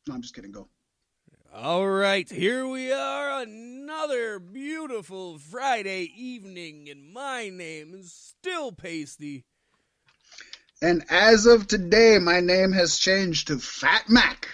No, I'm just kidding. Go. All right, here we are, another beautiful Friday evening, and my name is still Paystee. And as of today, my name has changed to Fat Mack.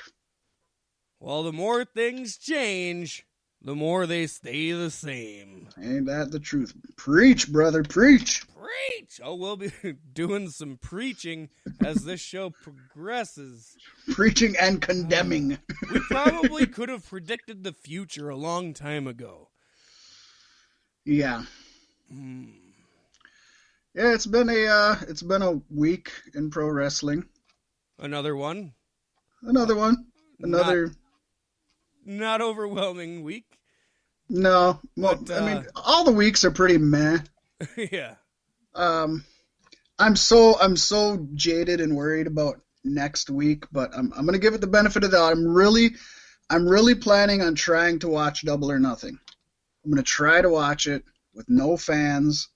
Well, the more things change, the more they stay the same. Ain't that the truth? Preach, brother, preach. Preach! Oh, we'll be doing some preaching as this show progresses. Preaching and condemning. We probably could have predicted the future a long time ago. Yeah. Yeah, it's been a week in pro wrestling. Another one. Not overwhelming week. No, well, But, I mean, all the weeks are pretty meh. Yeah. I'm so jaded and worried about next week, but I'm gonna give it the benefit of the doubt. I'm really planning on trying to watch Double or Nothing. I'm gonna try to watch it with no fans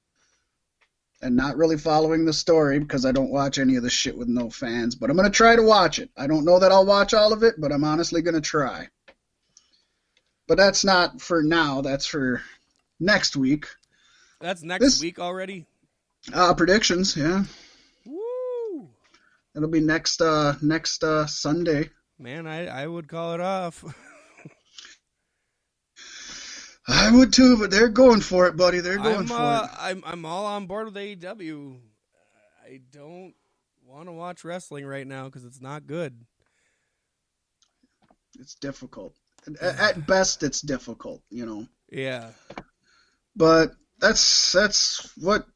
and not really following the story because I don't watch any of the shit with no fans. But I'm gonna try to watch it. I don't know that I'll watch all of it, but I'm honestly gonna try. But that's not for now. That's for next week. That's next week already? Predictions, yeah. Woo! It'll be next Sunday. Man, I would call it off. I would too, but they're going for it, buddy. They're going for it. I'm all on board with AEW. I don't want to watch wrestling right now because it's not good. It's difficult. At best, it's difficult, you know. Yeah. But that's what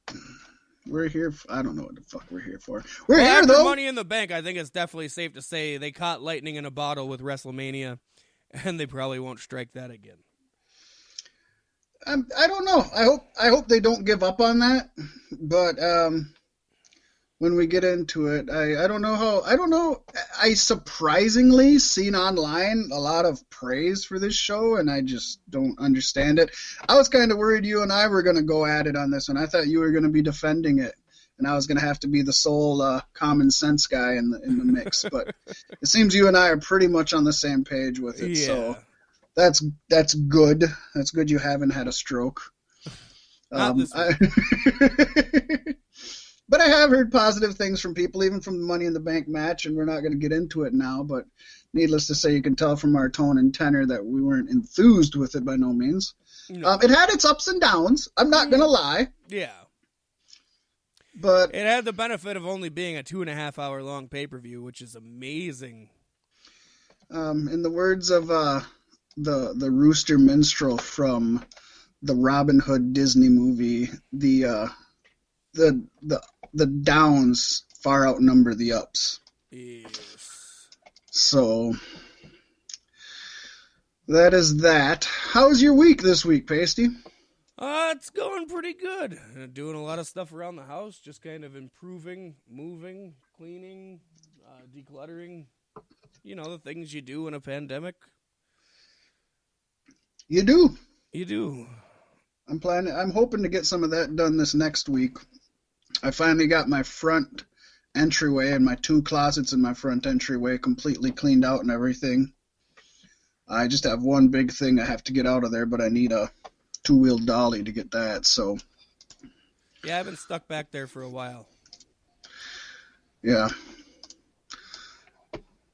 we're here for. I don't know what the fuck we're here for. We're here, after though. Money in the Bank, I think it's definitely safe to say they caught lightning in a bottle with WrestleMania, and they probably won't strike that again. I don't know. I hope they don't give up on that. But when we get into it, I don't know. I surprisingly seen online a lot of praise for this show, and I just don't understand it. I was kind of worried you and I were going to go at it on this one. I thought you were going to be defending it, and I was going to have to be the sole common sense guy in the mix. But it seems you and I are pretty much on the same page with it. Yeah. So that's good. That's good you haven't had a stroke. Not this But I have heard positive things from people, even from the Money in the Bank match, and we're not going to get into it now, but needless to say, you can tell from our tone and tenor that we weren't enthused with it by no means. No. It had its ups and downs. I'm not going to lie. Yeah. But it had the benefit of only being a 2.5 hour long pay-per-view, which is amazing. In the words of the Rooster Minstrel from the Robin Hood Disney movie, the downs far outnumber the ups. Yes. So that is that. How's your week this week, Paystee? It's going pretty good. Doing a lot of stuff around the house, just kind of improving, moving, cleaning, decluttering. You know, the things you do in a pandemic. You do. You do. I'm hoping to get some of that done this next week. I finally got my front entryway and my 2 closets in my front entryway completely cleaned out and everything. I just have one big thing I have to get out of there, but I need a 2-wheel dolly to get that, so. Yeah, I've been stuck back there for a while. Yeah.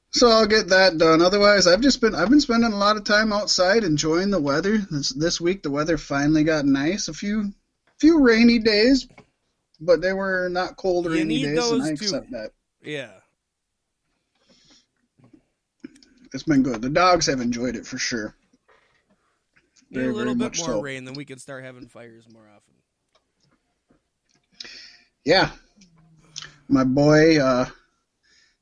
So I'll get that done. Otherwise, I've been spending a lot of time outside enjoying the weather. This week the weather finally got nice. A few rainy days, but they were not cold rainy days, and I accept that. Yeah. It's been good. The dogs have enjoyed it for sure. Need a little bit more rain, then we can start having fires more often. Yeah. My boy,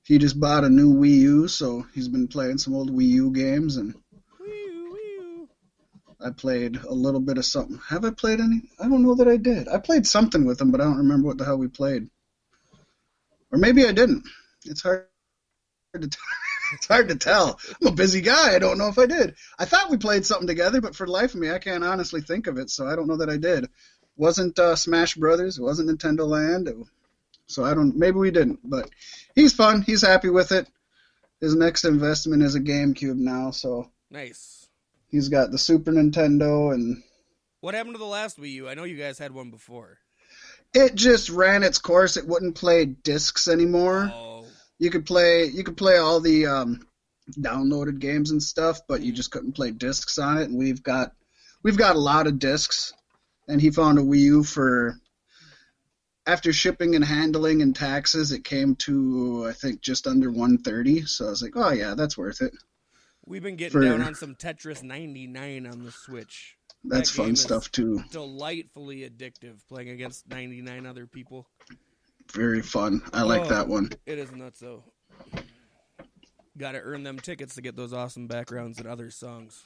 he just bought a new Wii U, so he's been playing some old Wii U games, and Wii U. I played a little bit of something. Have I played any? I don't know that I did. I played something with him, but I don't remember what the hell we played. Or maybe I didn't. It's hard to tell. It's hard to tell. I'm a busy guy. I don't know if I did. I thought we played something together, but for the life of me, I can't honestly think of it, so I don't know that I did. It wasn't Smash Brothers. It wasn't Nintendo Land. So maybe we didn't, but he's fun. He's happy with it. His next investment is a GameCube now, so Nice. he's got the Super Nintendo, and What happened to the last Wii U? I know you guys had one before. it just ran its course. It wouldn't play discs anymore. Oh. You could play all the downloaded games and stuff, but you just couldn't play discs on it. And we've got a lot of discs, and he found a Wii U for, after shipping and handling and taxes, it came to, I think, just under $130. So I was like, oh yeah, that's worth it. We've been getting down on some Tetris 99 on the Switch. That's that game fun stuff too. Delightfully addictive, playing against 99 other people. Very fun. I like that one. It is nuts, though. Got to earn them tickets to get those awesome backgrounds and other songs.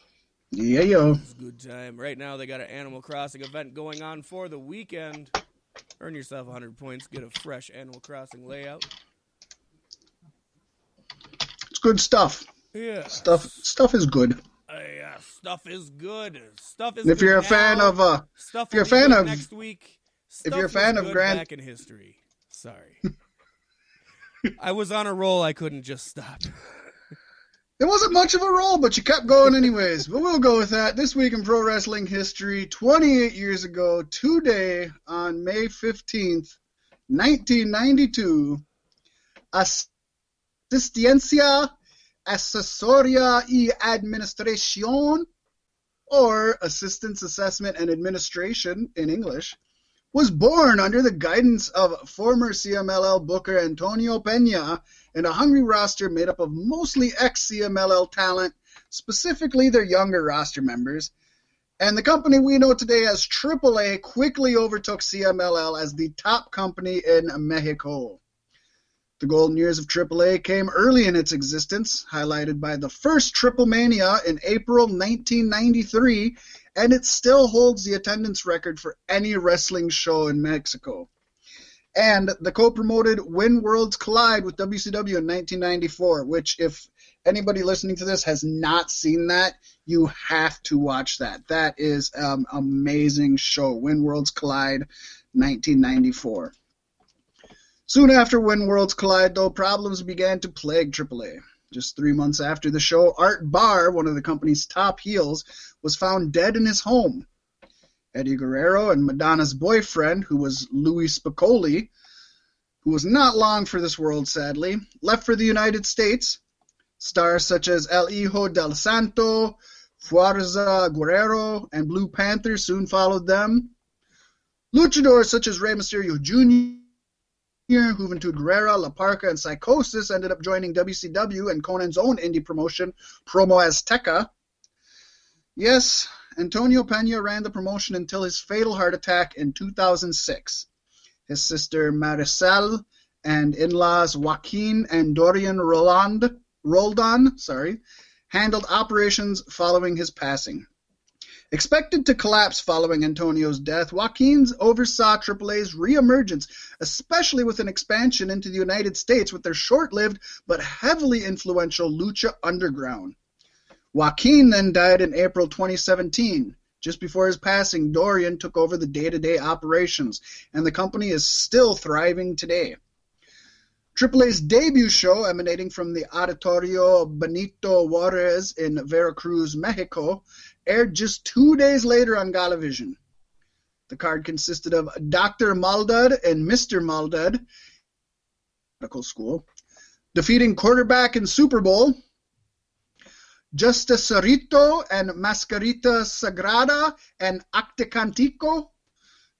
Yeah, yo. It's a good time. Right now, they got an Animal Crossing event going on for the weekend. Earn yourself 100 points. Get a fresh Animal Crossing layout. It's good stuff. Yeah. Stuff is good. Yeah, stuff is good. Stuff is. And if good you're a now. fan of Stuff if you're a will be fan good of next week. if you're a fan of Grand back in history. Sorry. I was on a roll. I couldn't just stop. It wasn't much of a roll, but you kept going anyways. But we'll go with that. This week in pro wrestling history, 28 years ago, today, on May 15th, 1992, Asistencia Asesoría y Administración, or Assistance, Assessment, and Administration in English, was born under the guidance of former CMLL booker Antonio Peña and a hungry roster made up of mostly ex-CMLL talent, specifically their younger roster members. And the company we know today as AAA quickly overtook CMLL as the top company in Mexico. The golden years of AAA came early in its existence, highlighted by the first Triple Mania in April 1993, and it still holds the attendance record for any wrestling show in Mexico. And the co-promoted When Worlds Collide with WCW in 1994, which, if anybody listening to this has not seen that, you have to watch that. That is an amazing show, When Worlds Collide 1994. Soon after When Worlds Collide, though, problems began to plague AAA. Just 3 months after the show, Art Barr, one of the company's top heels, was found dead in his home. Eddie Guerrero and Madonna's boyfriend, who was Louis Spicolli, who was not long for this world, sadly, left for the United States. Stars such as El Hijo del Santo, Fuerza Guerrero, and Blue Panther soon followed them. Luchadors such as Rey Mysterio Jr., Juventud Guerrera, La Parca, and Psychosis ended up joining WCW and Conan's own indie promotion, Promo Azteca. Yes, Antonio Peña ran the promotion until his fatal heart attack in 2006. His sister Maricel and in-laws Joaquin and Dorian Roldan handled operations following his passing. Expected to collapse following Antonio's death, Joaquin oversaw AAA's reemergence, especially with an expansion into the United States with their short-lived but heavily influential Lucha Underground. Joaquin then died in April 2017. Just before his passing, Dorian took over the day-to-day operations, and the company is still thriving today. AAA's debut show, emanating from the Auditorio Benito Juarez in Veracruz, Mexico, aired just 2 days later on Galavision. The card consisted of Dr. Maldud and Mr. Maldud, medical school, defeating Quarterback and Super Bowl, Justicerito and Mascarita Sagrada and Actecantico,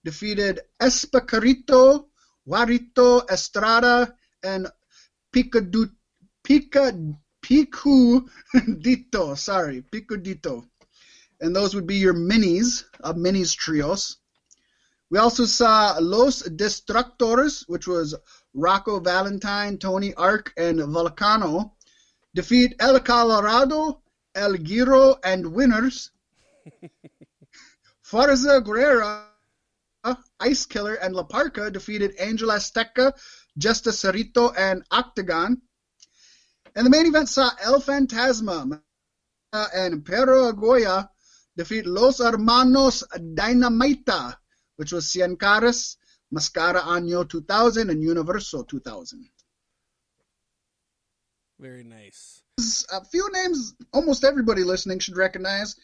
defeated Espacarito, Juarito Estrada, and Picudito. And those would be your minis, minis trios. We also saw Los Destructores, which was Rocco Valentine, Tony Arc, and Volcano, defeat El Colorado, El Giro, and Winners. Fuerza Guerrera, Ice Killer, and La Parca defeated Angel Azteca, Justicerito, and Octagon. And the main event saw El Fantasma and Perro Agoya defeat Los Hermanos Dinamita, which was Cien Caras, Mascara Año 2000, and Universo 2000. Very nice. A few names almost everybody listening should recognize.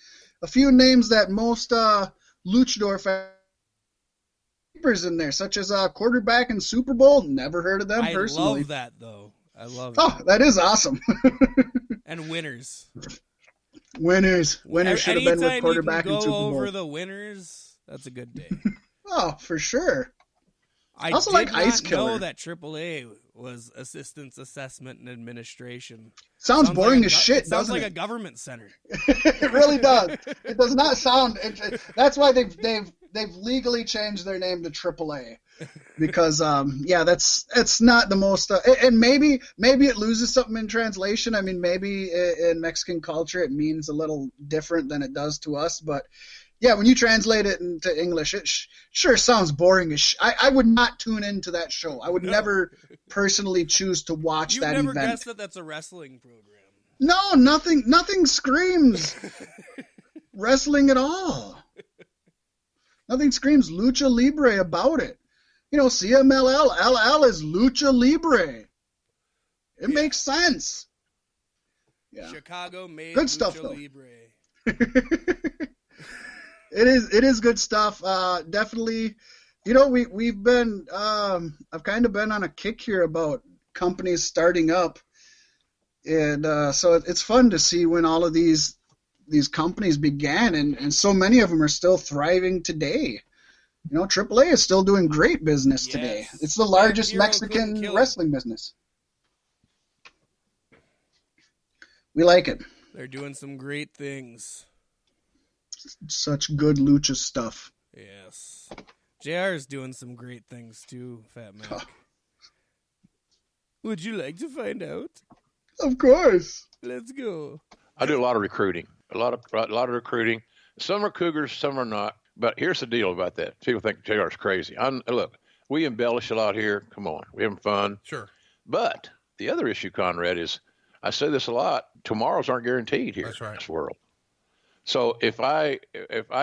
A few names that most luchador fans in there, such as quarterback in Super Bowl. Never heard of them personally. I love that, though. I love Oh, that is awesome. And winners. Winners should have been with quarterback in Super Bowl. Anytime you can go over the winners, that's a good day. Oh, for sure. I also did like not Ice Killer. know that AAA was Assistance Assessment and Administration. Sounds boring as shit, sounds doesn't like it? a government center. It really does. It does not sound. That's why they've legally changed their name to AAA, because that's not the most. And maybe it loses something in translation. I mean, maybe in Mexican culture it means a little different than it does to us, but. Yeah, when you translate it into English, it sure sounds boring as I would not tune into that show. I would never personally choose to watch that event. You never guessed that that's a wrestling program. No, nothing screams wrestling at all. Nothing screams Lucha Libre about it. You know, CMLL, LL is Lucha Libre. It makes sense. Yeah. Chicago made good Lucha stuff, though. Libre. It is good stuff. Definitely, you know, we've been I've kind of been on a kick here about companies starting up, and so it's fun to see when all of these companies began, and so many of them are still thriving today. You know, AAA is still doing great business today. It's the largest Mexican wrestling business. We like it. They're doing some great things. Such good lucha stuff. Yes. JR is doing some great things too, Fat Mack. Oh. Would you like to find out? Of course. Let's go. I do a lot of recruiting. A lot of recruiting. Some are cougars, some are not. But here's the deal about that. People think JR is crazy. Look, we embellish a lot here. Come on. We're having fun. Sure. But the other issue, Conrad, is I say this a lot. Tomorrows aren't guaranteed here That's right. in this world. So if I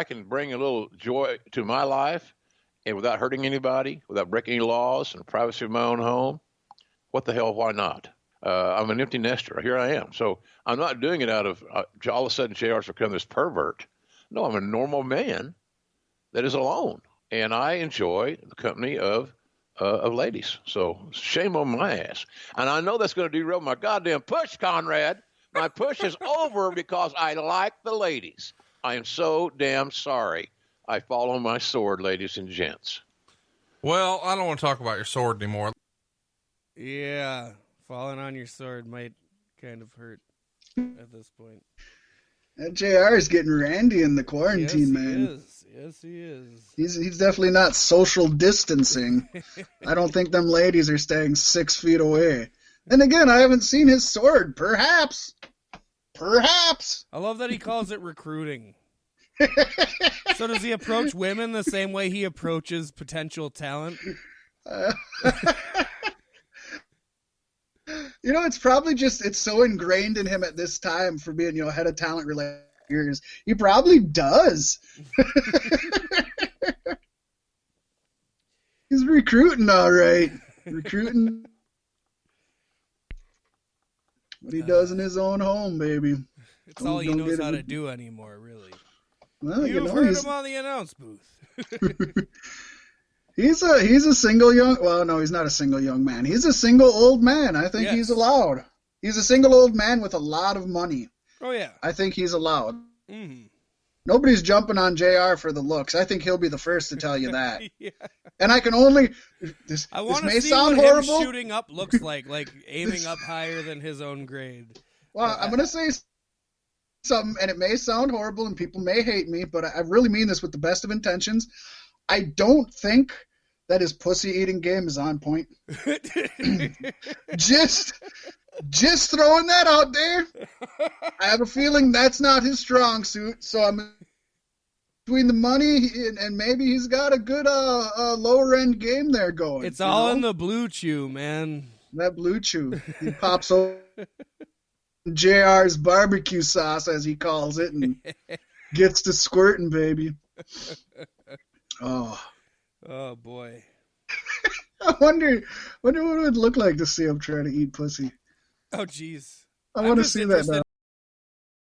can bring a little joy to my life and without hurting anybody, without breaking any laws and the privacy of my own home, what the hell, why not? I'm an empty nester. Here I am. So I'm not doing it out of all of a sudden JR's become this pervert. No, I'm a normal man that is alone. And I enjoy the company of ladies. So shame on my ass. And I know that's going to derail my goddamn push, Conrad. My push is over because I like the ladies. I am so damn sorry. I fall on my sword, ladies and gents. Well, I don't want to talk about your sword anymore. Yeah, falling on your sword might kind of hurt at this point. That JR is getting randy in the quarantine, man. Yes, he is. He's definitely not social distancing. I don't think them ladies are staying 6 feet away. And again, I haven't seen his sword. Perhaps. I love that he calls it recruiting. So does he approach women the same way he approaches potential talent? You know, it's probably just, it's so ingrained in him at this time for being, you know, head of talent related years. He probably does. He's recruiting, all right. Recruiting. What he does in his own home, baby. It's all he knows how to do anymore, really. Well, You've heard him on the announce booth. He's a single young. Well, no, he's not a single young man. He's a single old man. I think he's allowed. He's a single old man with a lot of money. Oh yeah. I think he's allowed. Mm-hmm. Nobody's jumping on JR for the looks. I think he'll be the first to tell you that. Yeah. And I can only. This may sound horrible. Him shooting up looks like aiming up higher than his own grade. Well, I'm gonna say something, and it may sound horrible, and people may hate me, but I really mean this with the best of intentions. I don't think that his pussy eating game is on point. Just throwing that out there. I have a feeling that's not his strong suit, so I'm between the money and maybe he's got a good lower end game there going. It's all in the blue chew, man. That blue chew. He pops over JR's barbecue sauce, as he calls it, and gets to squirting, baby. Oh boy. I wonder what it would look like to see him try to eat pussy. Oh, geez. I I'm want to just see that interested now.